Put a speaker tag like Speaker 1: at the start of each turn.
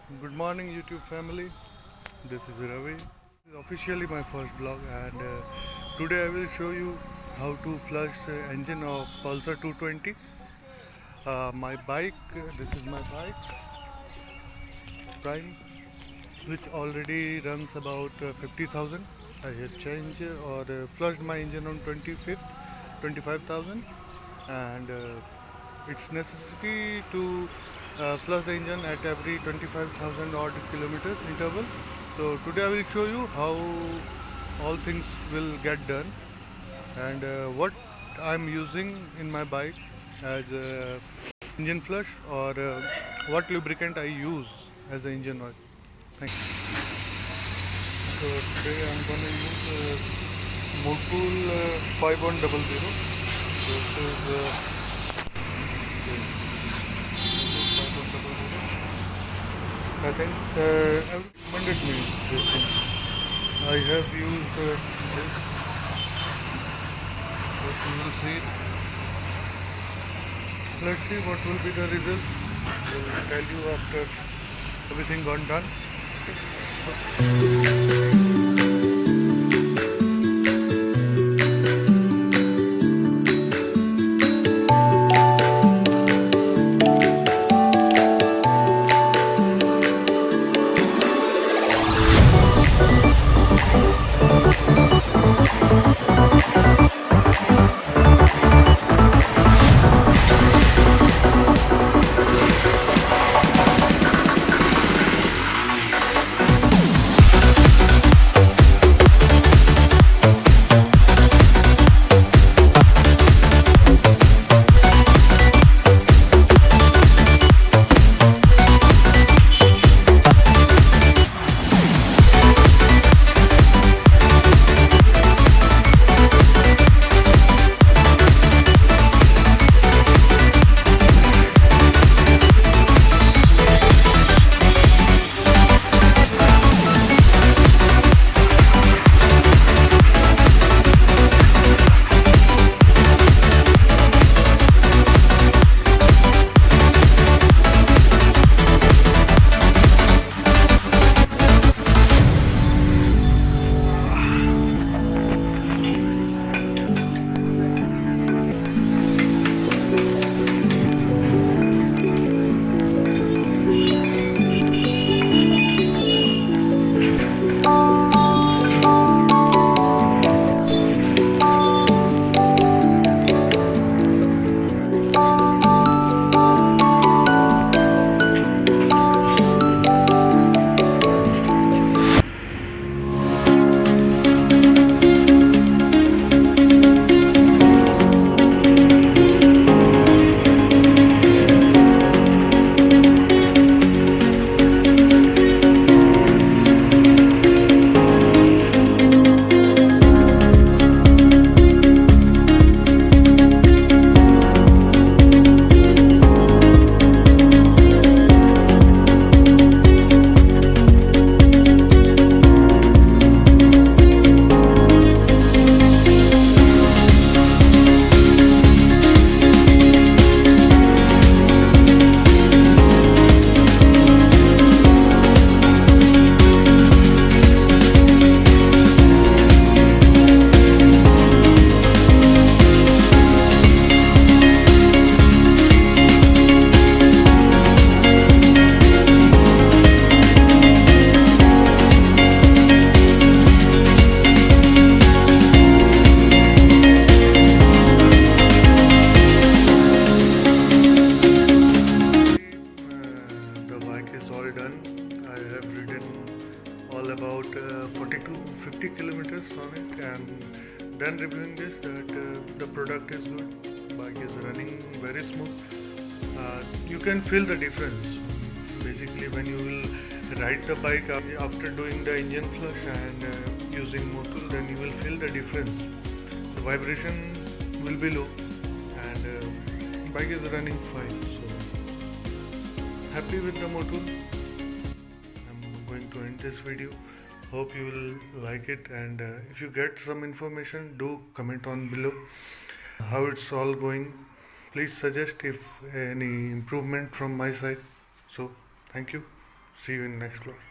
Speaker 1: Good morning, YouTube family. This is Ravi. This is officially my first vlog, and today I will show you how to flush engine of Pulsar 220. My bike. This is my bike, Prime, which already runs about 50,000. I have changed or flushed my engine on 25,000, and it's necessary to flush the engine at every 25,000 odd kilometers interval. So today I will show you how all things will get done, and what I'm using in my bike as engine flush, or what lubricant I use as an engine oil. Thank you. So today I'm gonna use Motul 5100. This is Motul 5100. I think I've recommended me this thing. I have used this. What you will see. Let's see what will be the result. I will tell you after everything gone done. The bike is all done. I have ridden all about 40 to 50 kilometers on it, and then reviewing this that the product is good. Bike is running very smooth. You can feel the difference. Basically, when you will ride the bike after doing the engine flush and using Motul, then you will feel the difference. The vibration will be low, and bike is running fine. So happy with the Motul. I'm going to end this video. Hope you will like it, and if you get some information, do comment on below how it's all going. Please suggest if any improvement from my side. So thank you. See you in next vlog.